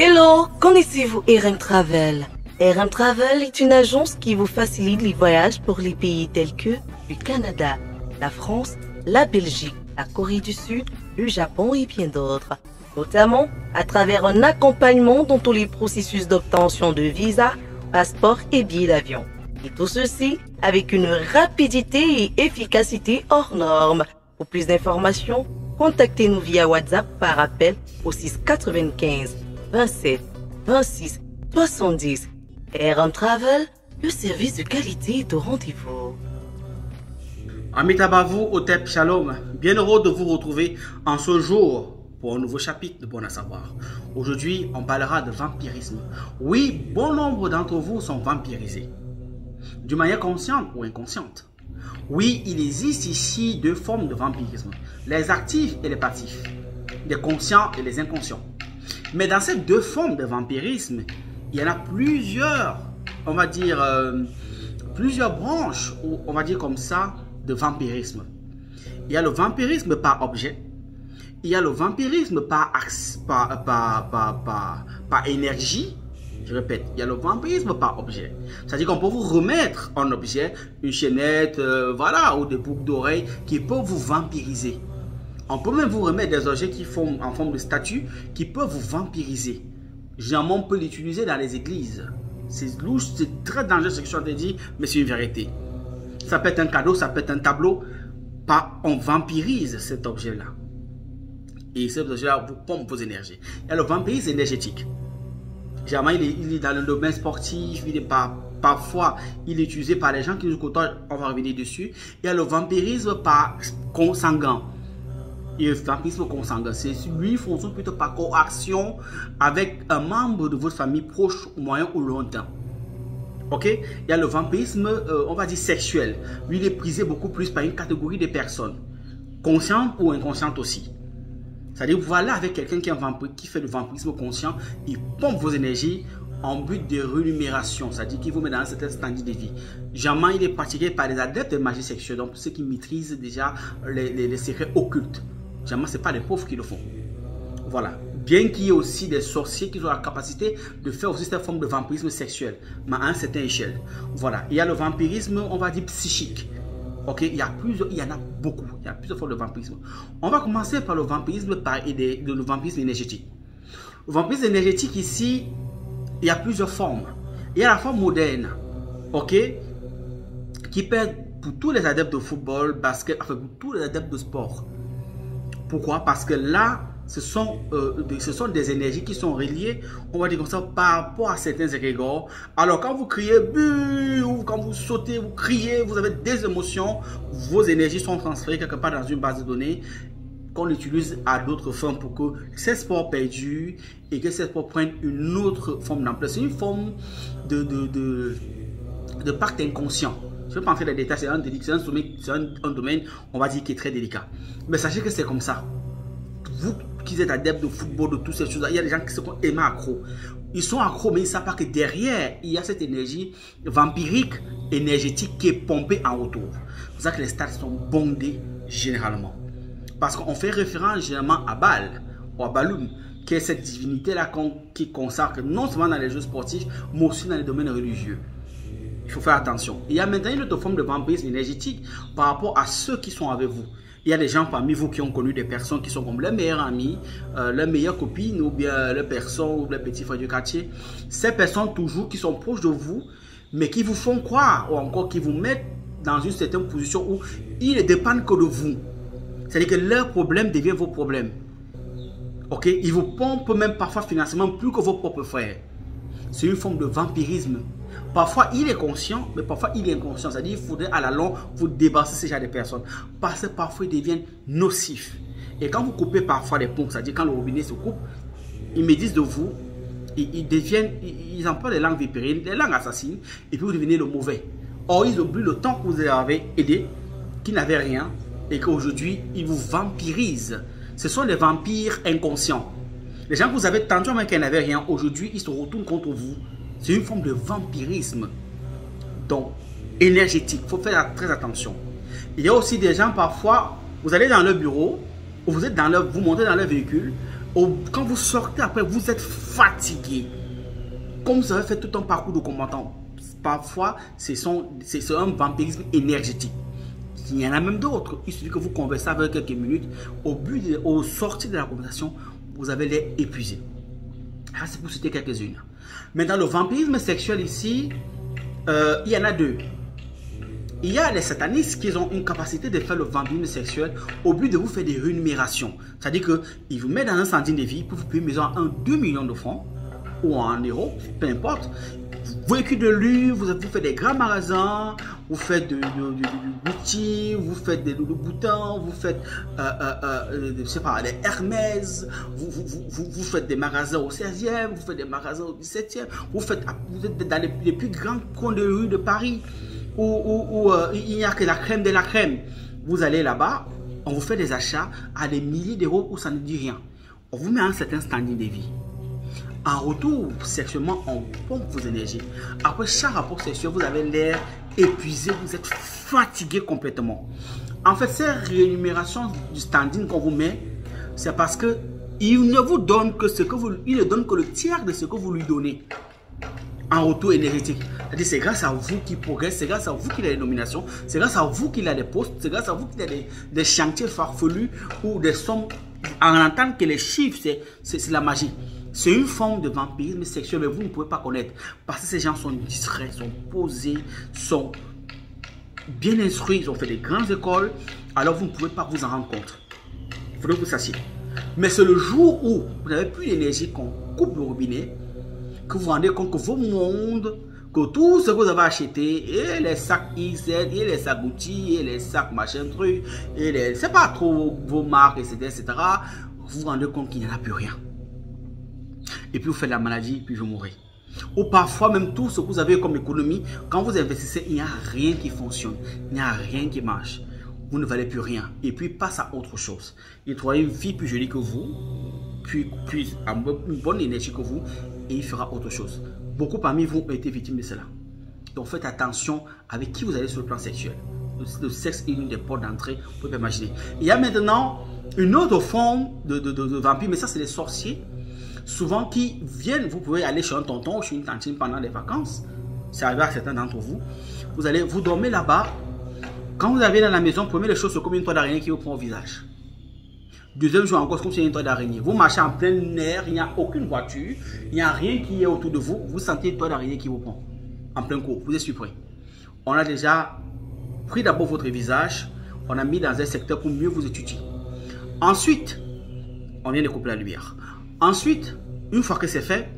Hello, connaissez-vous RM Travel? RM Travel est une agence qui vous facilite les voyages pour les pays tels que le Canada, la France, la Belgique, la Corée du Sud, le Japon et bien d'autres. Notamment à travers un accompagnement dans tous les processus d'obtention de visa, passeport et billets d'avion. Et tout ceci avec une rapidité et efficacité hors norme. Pour plus d'informations, contactez-nous via WhatsApp par appel au 695 27 26 70. RM Travel, le service de qualité est au rendez-vous. Amitabhavou Otep Shalom, bien heureux de vous retrouver en ce jour pour un nouveau chapitre de Bon à savoir. Aujourd'hui, on parlera de vampirisme. Oui, bon nombre d'entre vous sont vampirisés, d'une manière consciente ou inconsciente. Oui, il existe ici deux formes de vampirisme, les actifs et les passifs, les conscients et les inconscients. Mais dans ces deux formes de vampirisme, il y en a plusieurs, on va dire, plusieurs branches, ou on va dire comme ça, de vampirisme. Il y a le vampirisme par objet, il y a le vampirisme par énergie. Je répète, il y a le vampirisme par objet. C'est-à-dire qu'on peut vous remettre un objet, une chaînette, voilà, ou des boucles d'oreilles qui peuvent vous vampiriser. On peut même vous remettre des objets qui font en forme de statue qui peuvent vous vampiriser. Généralement, on peut l'utiliser dans les églises. C'est louche, c'est très dangereux ce que je suis en train de dire, mais c'est une vérité. Ça peut être un cadeau, ça peut être un tableau. On vampirise cet objet-là. Et cet objet-là vous pompe vos énergies. Il y a le vampirisme énergétique. Généralement, il est dans le domaine sportif, parfois il est utilisé par les gens qui nous côtoient, on va revenir dessus. Il y a le vampirisme par consanguin. Et le vampirisme consanguin, c'est lui fonctionne plutôt par coaction avec un membre de votre famille proche, moyen ou lointain. Ok? Il y a le vampirisme, on va dire sexuel. Lui, il est prisé beaucoup plus par une catégorie de personnes, conscientes ou inconscientes aussi. C'est-à-dire, voilà, avec quelqu'un qui fait le vampirisme conscient, il pompe vos énergies en but de rémunération, c'est-à-dire qu'il vous met dans un certain standard de vie. Généralement, il est pratiqué par les adeptes de magie sexuelle, donc ceux qui maîtrisent déjà les secrets occultes. Généralement, ce n'est pas les pauvres qui le font. Voilà. Bien qu'il y ait aussi des sorciers qui ont la capacité de faire aussi cette forme de vampirisme sexuel, mais à une certaine échelle. Voilà. Il y a le vampirisme, on va dire, psychique. Ok, il y en a beaucoup. Il y a plusieurs formes de vampirisme. On va commencer par le vampirisme, le vampirisme énergétique. Le vampirisme énergétique ici, il y a plusieurs formes. Il y a la forme moderne, ok, qui peut être pour tous les adeptes de football, basket, enfin pour tous les adeptes de sport. Pourquoi? Parce que là, ce sont des énergies qui sont reliées, on va dire comme ça, par rapport à certains égrégores. Alors quand vous criez buh, ou quand vous sautez, vous criez, vous avez des émotions, vos énergies sont transférées quelque part dans une base de données qu'on utilise à d'autres fins pour que ces sports perdurent et que ces sports prennent une autre forme d'ampleur. C'est une forme de pacte inconscient. Je ne vais pas entrer dans les détails, c'est un domaine, on va dire, qui est très délicat. Mais sachez que c'est comme ça. Vous qui êtes adeptes de football, de toutes ces choses-là, il y a des gens qui sont aimants accros. Ils sont accros, mais ils ne savent pas que derrière, il y a cette énergie vampirique, énergétique qui est pompée en retour. C'est pour ça que les stades sont bondés généralement. Parce qu'on fait référence généralement à Baal ou à Baloum, qui est cette divinité-là qui consacre non seulement dans les jeux sportifs, mais aussi dans les domaines religieux. Il faut faire attention. Il y a maintenant une autre forme de vampirisme énergétique par rapport à ceux qui sont avec vous. Il y a des gens parmi vous qui ont connu des personnes qui sont comme leurs meilleurs amis, leurs meilleures copines ou bien leurs personnes ou leurs petits frères du quartier. Ces personnes toujours qui sont proches de vous, mais qui vous font croire ou encore qui vous mettent dans une certaine position où ils ne dépendent que de vous. C'est-à-dire que leurs problèmes deviennent vos problèmes. Ok? Ils vous pompent même parfois financièrement plus que vos propres frères. C'est une forme de vampirisme. Parfois, il est conscient, mais parfois, il est inconscient. C'est-à-dire qu'il faudrait à la longue vous débarrasser de ce genre de personnes. Parce que parfois, ils deviennent nocifs. Et quand vous coupez parfois les ponts, c'est-à-dire quand le robinet se coupe, ils me disent de vous, ils emploient les langues vipérines, les langues assassines, et puis vous devenez le mauvais. Or, ils oublient le temps que vous avez aidé, qui n'avait rien, et qu'aujourd'hui, ils vous vampirisent. Ce sont des vampires inconscients. Les gens que vous avez tendu même qu'ils n'avaient rien, aujourd'hui, ils se retournent contre vous. C'est une forme de vampirisme. Donc, énergétique. Il faut faire très attention. Il y a aussi des gens, parfois, vous allez dans leur bureau, ou vous montez dans leur véhicule, Quand vous sortez après, vous êtes fatigué. Comme vous avez fait tout un parcours de combattant. Parfois, c'est un vampirisme énergétique. Il y en a même d'autres. Il suffit que vous conversez avec quelques minutes. Au sortir de la conversation, vous avez l'air épuisé. Ah, c'est pour citer quelques-unes. Maintenant, le vampirisme sexuel ici, il y en a deux. Il y a les satanistes qui ont une capacité de faire le vampirisme sexuel au but de vous faire des rémunérations. C'est-à-dire qu'ils vous mettent dans un standing de vie pour vous payer maison à 2 millions de francs ou en euros, peu importe. Vous véhiculez de lui, vous faites des grands magasins, vous faites du Gucci, vous faites des Louboutin, vous faites je sais pas, des Hermès, vous faites des magasins au 16e, vous faites des magasins au 17e, vous êtes dans les plus grands coins de rue de Paris où il n'y a que la crème de la crème. Vous allez là-bas, on vous fait des achats à des milliers d'euros où ça ne dit rien. On vous met un certain standing de vie. En retour, sexuellement, on pompe vos énergies. Après chaque rapport sexuel, vous avez l'air épuisé, vous êtes fatigué complètement. En fait, ces rémunérations du standing qu'on vous met, c'est parce que il ne vous donne que il ne donne que le tiers de ce que vous lui donnez en retour énergétique. C'est-à-dire, c'est grâce à vous qu'il progresse, c'est grâce à vous qu'il a des nominations, c'est grâce à vous qu'il a des postes, c'est grâce à vous qu'il a des chantiers farfelus ou des sommes. En entendant que les chiffres, c'est la magie. C'est une forme de vampirisme sexuel, mais vous ne pouvez pas connaître. Parce que ces gens sont discrets, sont posés, sont bien instruits, ils ont fait des grandes écoles. Alors vous ne pouvez pas vous en rendre compte. Il faudrait que vous sachiez. Mais c'est le jour où vous n'avez plus d'énergie, qu'on coupe le robinet, que vous vous rendez compte que vos mondes, que tout ce que vous avez acheté, et les sacs XL, et les sacs Gucci, et les sacs machin truc, et les, c'est pas trop vos marques, etc., vous vous rendez compte qu'il n'y en a plus rien. Et puis vous faites la maladie, puis vous mourrez. Ou parfois même tout ce que vous avez comme économie, quand vous investissez, il n'y a rien qui fonctionne, il n'y a rien qui marche. Vous ne valez plus rien. Et puis passe à autre chose. Il trouvera une fille plus jolie que vous, puis une bonne énergie que vous, et il fera autre chose. Beaucoup parmi vous ont été victimes de cela. Donc faites attention avec qui vous allez sur le plan sexuel. Le sexe est une des portes d'entrée, vous pouvez imaginer. Il y a maintenant une autre forme de vampire, mais ça c'est les sorciers. Souvent qui viennent, vous pouvez aller chez un tonton ou chez une tantine pendant les vacances. C'est arrivé à certains d'entre vous. Vous dormez là-bas. Quand vous arrivez dans la maison, prenez les choses comme une toile d'araignée qui vous prend au visage. Deuxième jour encore, comme si une toile d'araignée. Vous marchez en plein air, il n'y a aucune voiture, il n'y a rien qui est autour de vous. Vous sentez une toile d'araignée qui vous prend en plein cours. Vous êtes surpris. On a déjà pris d'abord votre visage, on a mis dans un secteur pour mieux vous étudier. Ensuite, on vient de couper la lumière. Ensuite, une fois que c'est fait,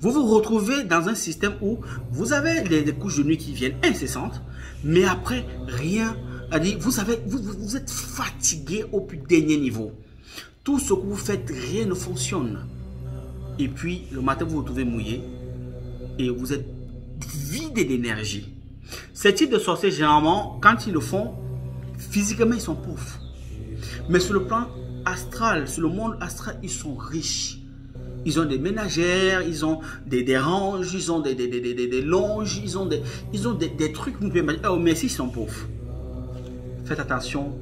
vous vous retrouvez dans un système où vous avez des couches de nuit qui viennent incessantes, mais après, rien. Vous êtes fatigué au plus dernier niveau. Tout ce que vous faites, rien ne fonctionne. Et puis, le matin, vous vous retrouvez mouillé et vous êtes vidé d'énergie. Ces types de sorciers, généralement, quand ils le font, physiquement, ils sont pauvres. Mais sur le plan astral, sur le monde astral, ils sont riches. Ils ont des ménagères, ils ont des ranges, ils ont des longes, ils ont des trucs. Vous pouvez imaginer. Oh, mais si, ils sont pauvres. Faites attention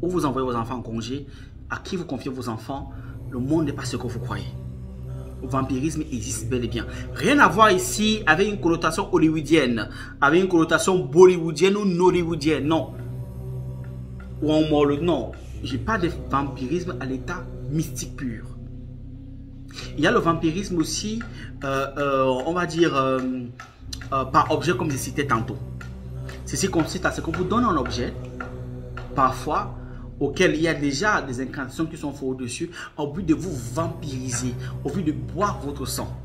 où vous envoyez vos enfants en congé, à qui vous confiez vos enfants. Le monde n'est pas ce que vous croyez. Le vampirisme existe bel et bien. Rien à voir ici avec une connotation hollywoodienne, avec une connotation bollywoodienne ou nollywoodienne. Non. Ou en mort, non. Je n'ai pas de vampirisme à l'état mystique pur. Il y a le vampirisme aussi, on va dire, par objet comme je citais tantôt. Ceci consiste à ce que vous donnez un objet, parfois, auquel il y a déjà des incantations qui sont faites au-dessus, au but de vous vampiriser, au but de boire votre sang.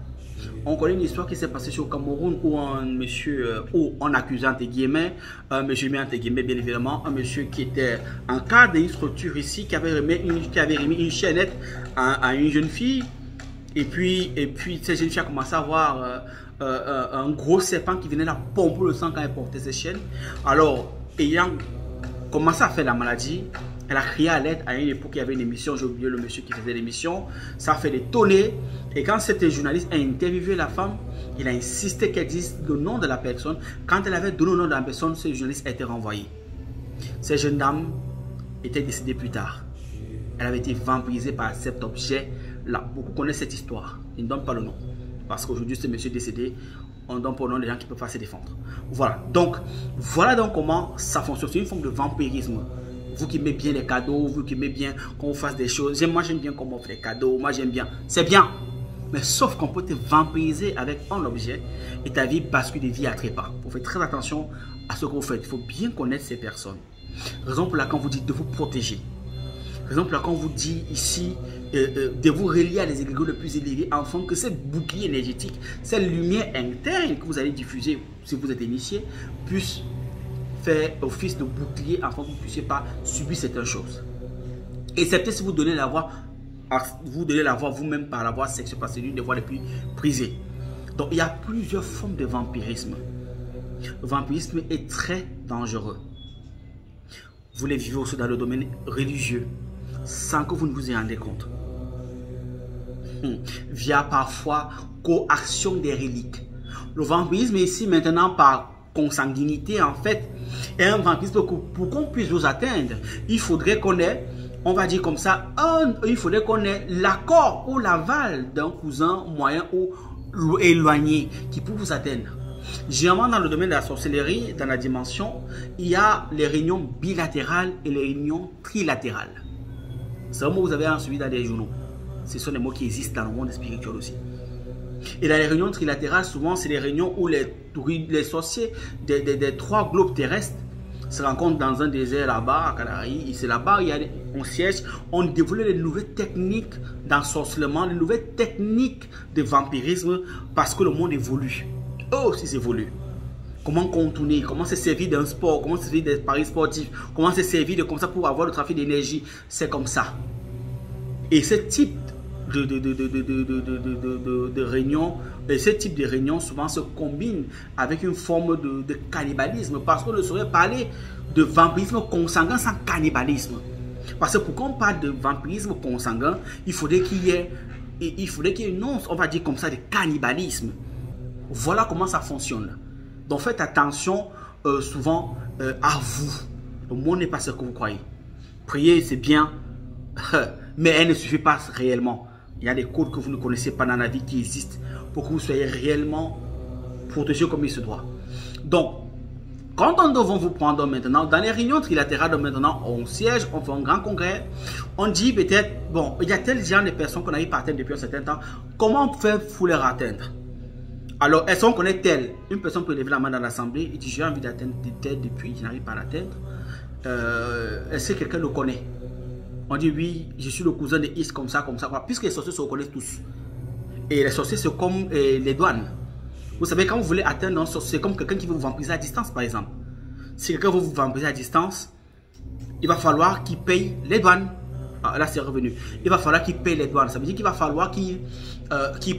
On connaît une histoire qui s'est passée sur Cameroun où un monsieur, où on accusait entre guillemets, monsieur mis entre guillemets bien évidemment, un monsieur qui était en cadre d'une structure ici, qui avait remis une chaînette à une jeune fille. Et puis cette jeune fille a commencé à avoir un gros serpent qui venait la pomper le sang quand elle portait ses chaînes. Alors, ayant commencé à faire la maladie, elle a crié à l'aide. À une époque, il y avait une émission, j'ai oublié le monsieur qui faisait l'émission. Ça a fait des tonnées. Et quand cette journaliste a interviewé la femme, il a insisté qu'elle dise le nom de la personne. Quand elle avait donné le nom de la personne, ce journaliste a été renvoyé. Cette jeune dame était décédée plus tard. Elle avait été vampirisée par cet objet-là. Beaucoup connaissent cette histoire. Ils ne donnent pas le nom. Parce qu'aujourd'hui, ce monsieur décédé, on donne pour le nom des gens qui ne peuvent pas se défendre. Voilà donc comment ça fonctionne. C'est une forme de vampirisme. Vous qui aimez bien les cadeaux, vous qui aimez bien qu'on vous fasse des choses. Moi, j'aime bien qu'on m'offre des cadeaux. Moi, j'aime bien. C'est bien. Mais sauf qu'on peut te vampiriser avec un objet et ta vie bascule de vie à trépas. Vous faites très attention à ce que vous faites. Il faut bien connaître ces personnes. Raison pour laquelle on vous dit de vous protéger. Raison pour laquelle on vous dit ici de vous relier à les égrégores les plus élevés afin que cette bouclier énergétique, cette lumière interne que vous allez diffuser si vous êtes initié, puisse faire office de bouclier afin que vous ne puissiez pas subir certaines choses. Excepté si vous donnez la voix, vous-même par la voie sexuelle, parce que c'est l'une des voies les plus prisées. Donc il y a plusieurs formes de vampirisme. Le vampirisme est très dangereux. Vous les vivez aussi dans le domaine religieux, sans que vous ne vous y rendez compte. Via parfois coaction des reliques. Le vampirisme ici maintenant par consanguinité en fait est un vampirisme que pour qu'on puisse vous atteindre, il faudrait qu'on ait, on va dire comme ça, il faudrait qu'on ait l'accord ou l'aval d'un cousin moyen ou éloigné qui peut vous atteindre. Généralement dans le domaine de la sorcellerie, dans la dimension, il y a les réunions bilatérales et les réunions trilatérales. C'est un mot que vous avez suivi dans les journaux. Ce sont des mots qui existent dans le monde spirituel aussi. Et dans les réunions trilatérales, souvent c'est les réunions où les sorciers des 3 globes terrestres se rencontrent dans un désert là-bas à Canaries. C'est là-bas on siège, on développe les nouvelles techniques d'ensorcellement, les nouvelles techniques de vampirisme parce que le monde évolue. Eux aussi évolue. Comment contourner, comment se servir d'un sport, comment se servir des paris sportifs, comment se servir de comme ça pour avoir le trafic d'énergie. C'est comme ça. Et ce type de réunion, ce type de réunion souvent se combine avec une forme de cannibalisme parce qu'on ne saurait parler de vampirisme consanguin sans cannibalisme. Parce que pour qu'on parle de vampirisme consanguin, il faudrait qu'il y ait une once, on va dire comme ça, de cannibalisme. Voilà comment ça fonctionne. Donc faites attention souvent à vous. Le monde n'est pas ce que vous croyez. Prier c'est bien, mais elle ne suffit pas réellement. Il y a des codes que vous ne connaissez pas dans la vie qui existent pour que vous soyez réellement protégé comme il se doit. Donc, quand on doit vous prendre maintenant, dans les réunions trilatérales de maintenant, on siège, on fait un grand congrès, on dit peut-être, bon, il y a tel genre de personnes qu'on n'arrive pas à atteindre depuis un certain temps, comment on fait pour les atteindre? Alors, est-ce qu'on connaît tel? Une personne peut lever la main dans l'assemblée et dire j'ai envie d'atteindre tel depuis, je n'arrive pas à l'atteindre. Est-ce que quelqu'un le connaît? On dit oui, je suis le cousin de Is, comme ça, quoi. Puisque les sorciers se reconnaissent tous. Et les sorciers, c'est comme les douanes. Vous savez, quand vous voulez atteindre un sorcier, c'est comme quelqu'un qui veut vous vampiriser à distance, par exemple. Si quelqu'un veut vous vampiriser à distance, il va falloir qu'il paye les douanes. Ah, là, c'est revenu. Il va falloir qu'il paye les douanes. Ça veut dire qu'il va falloir qu'il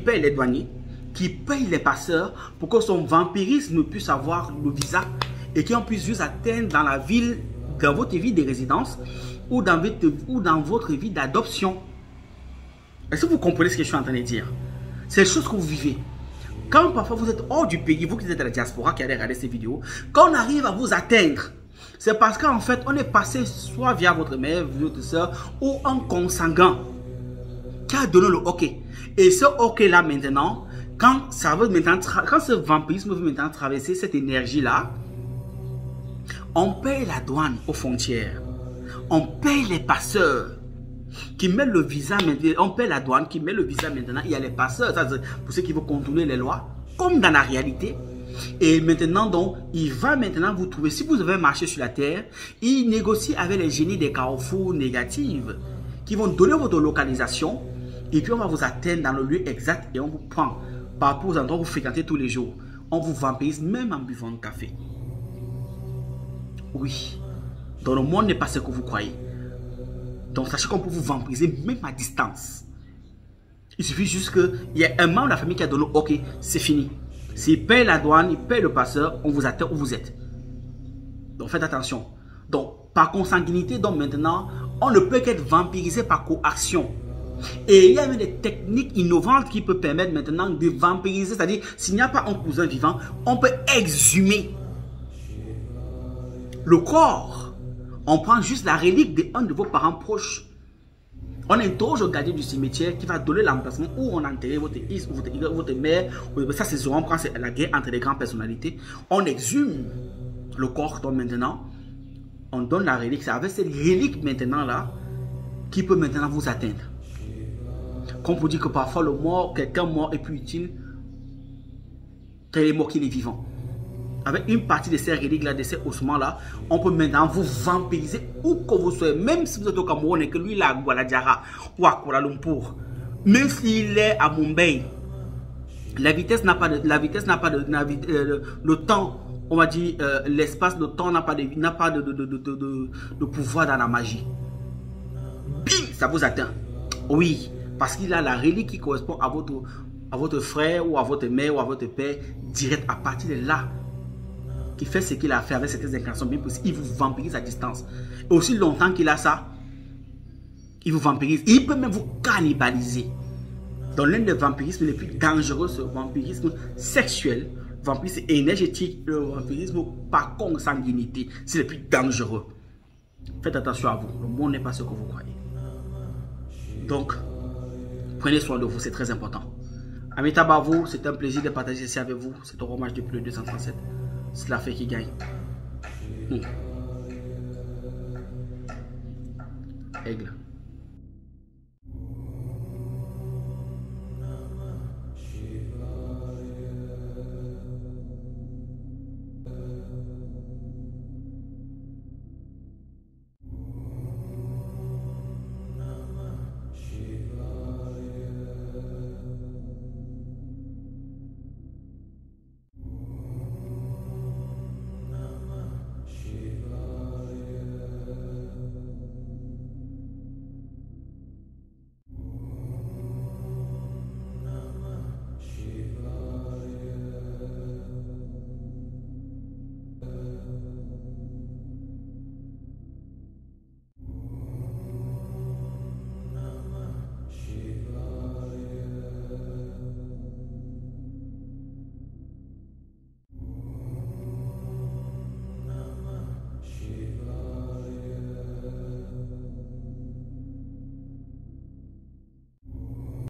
paye les douaniers, qu'il paye les passeurs pour que son vampirisme puisse avoir le visa et qu'on puisse juste atteindre dans la ville, dans votre vie de résidence, ou dans votre vie d'adoption. Est-ce que vous comprenez ce que je suis en train de dire? C'est les choses que vous vivez. Quand parfois vous êtes hors du pays, vous qui êtes à la diaspora, qui allez regarder ces vidéos, quand on arrive à vous atteindre, c'est parce qu'en fait, on est passé soit via votre mère, votre soeur, ou un consanguin qui a donné le OK. Et ce OK-là maintenant, quand ce vampirisme veut maintenant traverser cette énergie-là, on paye la douane aux frontières. On paye les passeurs qui mettent le visa maintenant. On paye la douane qui met le visa maintenant. Il y a les passeurs, ça, pour ceux qui veulent contourner les lois, comme dans la réalité. Et maintenant, donc, il va maintenant vous trouver. Si vous avez marché sur la terre, il négocie avec les génies des carrefours négatifs qui vont donner votre localisation. Et puis, on va vous atteindre dans le lieu exact et on vous prend par rapport aux endroits où vous fréquentez tous les jours. On vous vampirise même en buvant un café. Oui. Donc le monde n'est pas ce que vous croyez. Donc sachez qu'on peut vous vampiriser même à distance. Il suffit juste qu'il y ait un membre de la famille qui a donné OK, c'est fini. S'il paye la douane, il paye le passeur, on vous atteint où vous êtes. Donc faites attention. Donc par consanguinité, donc maintenant, on ne peut qu'être vampirisé par coaction. Et il y a même des techniques innovantes qui peuvent permettre maintenant de vampiriser. C'est-à-dire, s'il n'y a pas un cousin vivant, on peut exhumer le corps. On prend juste la relique d'un de vos parents proches. On interroge le gardien du cimetière qui va donner l'emplacement où on a enterré votre fils, votre mère. Ça, c'est souvent quand c'est la guerre entre les grandes personnalités. On exhume le corps. Donc maintenant, on donne la relique. C'est avec cette relique maintenant là qui peut maintenant vous atteindre. Comme pour dire que parfois le mort, quelqu'un mort est plus utile qu'il est mort qu'il est vivant. Avec une partie de ces reliques-là, de ces ossements-là, on peut maintenant vous vampiriser où que vous soyez. Même si vous êtes au Cameroun et que lui, il est à Guadalajara ou à Kuala Lumpur. Même s'il est à Mumbai. La vitesse n'a pas de... le temps, on va dire, l'espace, le temps n'a pas de pouvoir dans la magie. Bim, ça vous atteint. Oui, parce qu'il a la relique qui correspond à votre frère ou à votre mère ou à votre père direct à partir de là. Qui fait ce qu'il a fait avec certaines incarnations bien possibles, il vous vampirise à distance. Et aussi longtemps qu'il a ça, il vous vampirise. Il peut même vous cannibaliser. Dans l'un des vampirismes les plus dangereux, c'est le vampirisme sexuel, le vampirisme énergétique, le vampirisme par consanguinité. C'est le plus dangereux. Faites attention à vous. Le monde n'est pas ce que vous croyez. Donc, prenez soin de vous, c'est très important. Amita Bavo, c'est un plaisir de partager ici avec vous. C'est un hommage depuis le 237. C'est la fée qui gagne. Aigle.